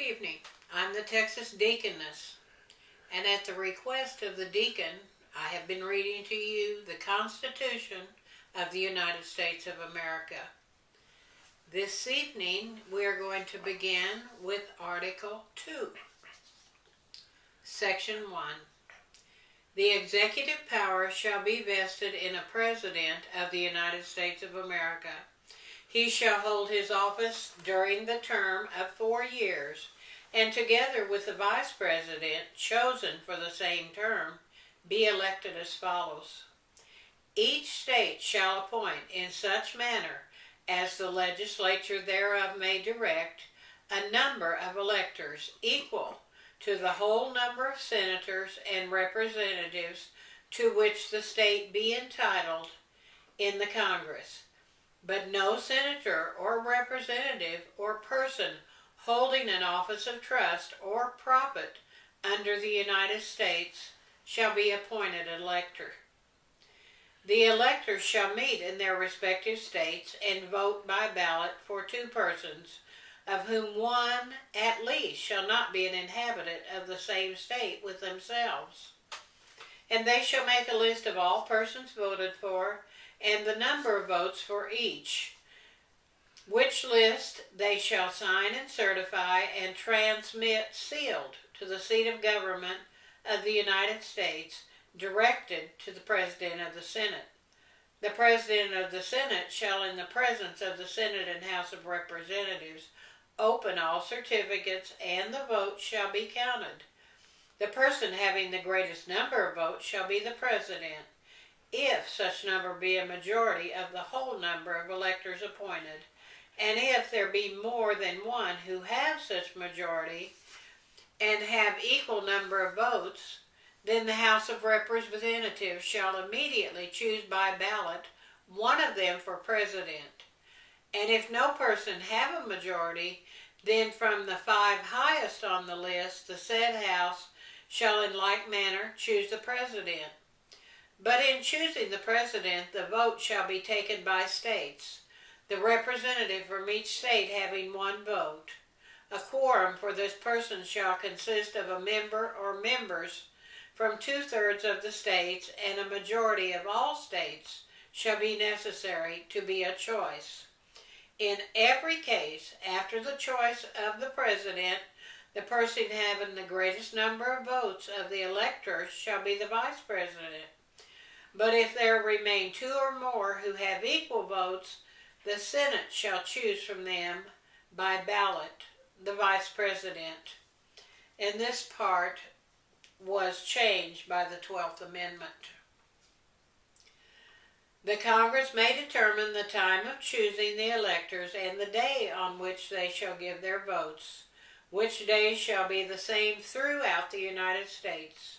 evening. I'm the Texas Deaconess, and at the request of the deacon, I have been reading to you the Constitution of the United States of America. This evening, we are going to begin with Article 2, Section 1. The executive power shall be vested in a President of the United States of America. He shall hold his office during the term of 4 years, and together with the Vice President, chosen for the same term, be elected as follows. Each state shall appoint in such manner as the legislature thereof may direct a number of electors equal to the whole number of senators and representatives to which the state be entitled in the Congress. But no senator or representative or person holding an office of trust or profit under the United States shall be appointed elector. The electors shall meet in their respective states and vote by ballot for 2 persons, of whom one at least shall not be an inhabitant of the same state with themselves. And they shall make a list of all persons voted for, and the number of votes for each, which list they shall sign and certify and transmit sealed to the seat of government of the United States, directed to the President of the Senate. The President of the Senate shall, in the presence of the Senate and House of Representatives, open all certificates, and the votes shall be counted. The person having the greatest number of votes shall be the President, if such number be a majority of the whole number of electors appointed, and if there be more than one who have such majority and have equal number of votes, then the House of Representatives shall immediately choose by ballot one of them for President. And if no person have a majority, then from the 5 highest on the list, the said House shall in like manner choose the President. But in choosing the President, the vote shall be taken by states, the representative from each state having 1 vote. A quorum for this person shall consist of a member or members from 2/3 of the states, and a majority of all states shall be necessary to be a choice. In every case, after the choice of the President, the person having the greatest number of votes of the electors shall be the Vice President. But if there remain 2 or more who have equal votes, the Senate shall choose from them by ballot the Vice President. And this part was changed by the 12th Amendment. The Congress may determine the time of choosing the electors and the day on which they shall give their votes, which day shall be the same throughout the United States.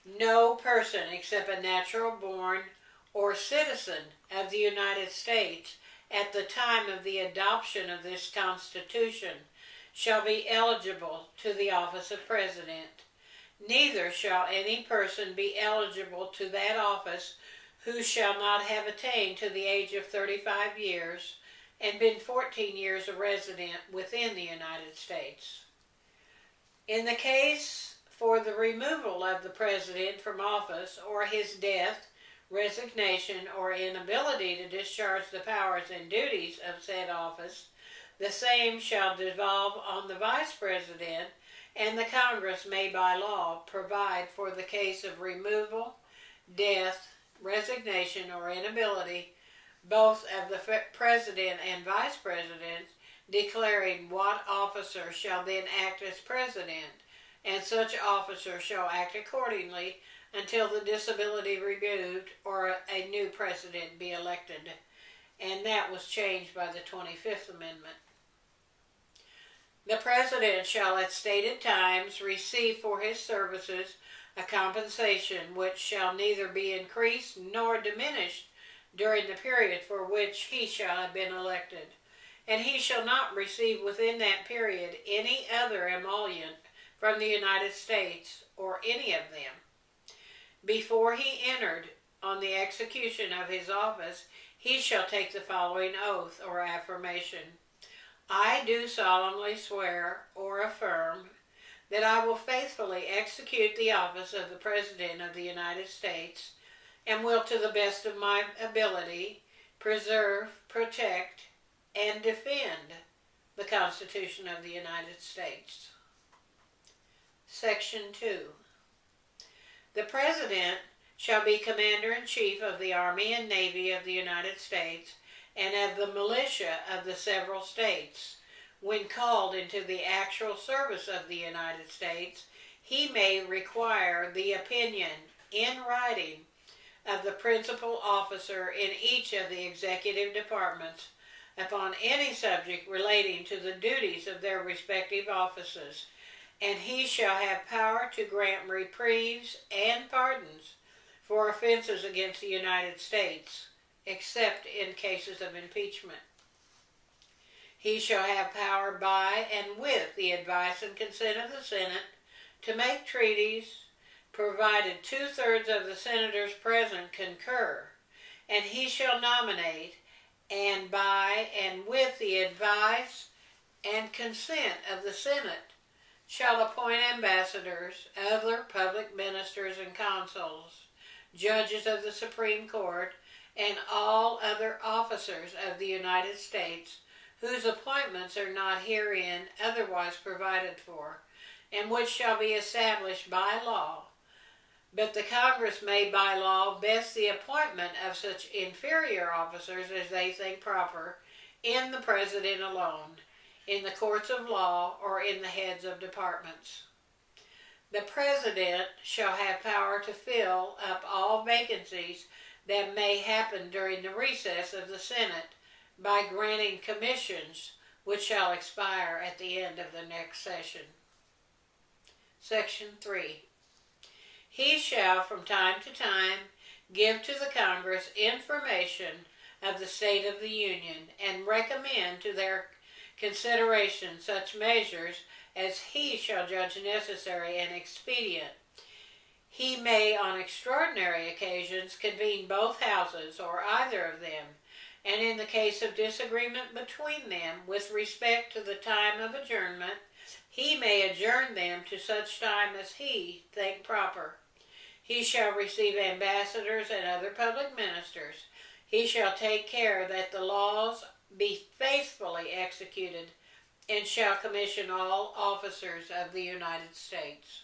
No person except a natural born or citizen of the United States at the time of the adoption of this Constitution shall be eligible to the office of President. Neither shall any person be eligible to that office who shall not have attained to the age of 35 years and been 14 years a resident within the United States. In the case for the removal of the President from office, or his death, resignation, or inability to discharge the powers and duties of said office, the same shall devolve on the Vice President, and the Congress may by law provide for the case of removal, death, resignation, or inability, both of the President and Vice President, declaring what officer shall then act as President, and such officer shall act accordingly until the disability removed or a new President be elected. And that was changed by the 25th Amendment. The President shall at stated times receive for his services a compensation which shall neither be increased nor diminished during the period for which he shall have been elected, and he shall not receive within that period any other emolument from the United States or any of them. Before he entered on the execution of his office, he shall take the following oath or affirmation. I do solemnly swear or affirm that I will faithfully execute the office of the President of the United States and will, to the best of my ability, preserve, protect, and defend the Constitution of the United States. Section 2. The President shall be Commander-in-Chief of the Army and Navy of the United States and of the militia of the several states. When called into the actual service of the United States, he may require the opinion in writing of the principal officer in each of the executive departments upon any subject relating to the duties of their respective offices, and he shall have power to grant reprieves and pardons for offenses against the United States, except in cases of impeachment. He shall have power by and with the advice and consent of the Senate to make treaties, provided 2/3 of the senators present concur, and he shall nominate, and by and with the advice and consent of the Senate, shall appoint ambassadors, other public ministers and consuls, judges of the Supreme Court, and all other officers of the United States whose appointments are not herein otherwise provided for, and which shall be established by law. But the Congress may by law vest the appointment of such inferior officers as they think proper in the President alone, in the courts of law, or in the heads of departments. The President shall have power to fill up all vacancies that may happen during the recess of the Senate by granting commissions which shall expire at the end of the next session. Section 3. He shall from time to time give to the Congress information of the state of the Union and recommend to their consideration such measures as he shall judge necessary and expedient. He may on extraordinary occasions convene both houses or either of them, and in the case of disagreement between them with respect to the time of adjournment, he may adjourn them to such time as he think proper. He shall receive ambassadors and other public ministers. He shall take care that the laws be faithfully executed, and shall commission all officers of the United States.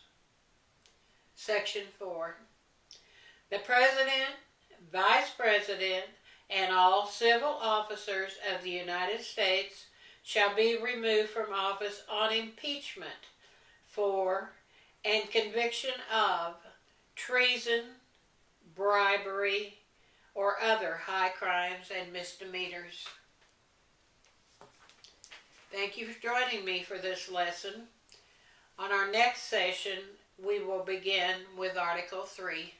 Section 4. The President, Vice President, and all civil officers of the United States shall be removed from office on impeachment for and conviction of treason, bribery, or other high crimes and misdemeanors. Thank you for joining me for this lesson. On our next session, we will begin with Article 3.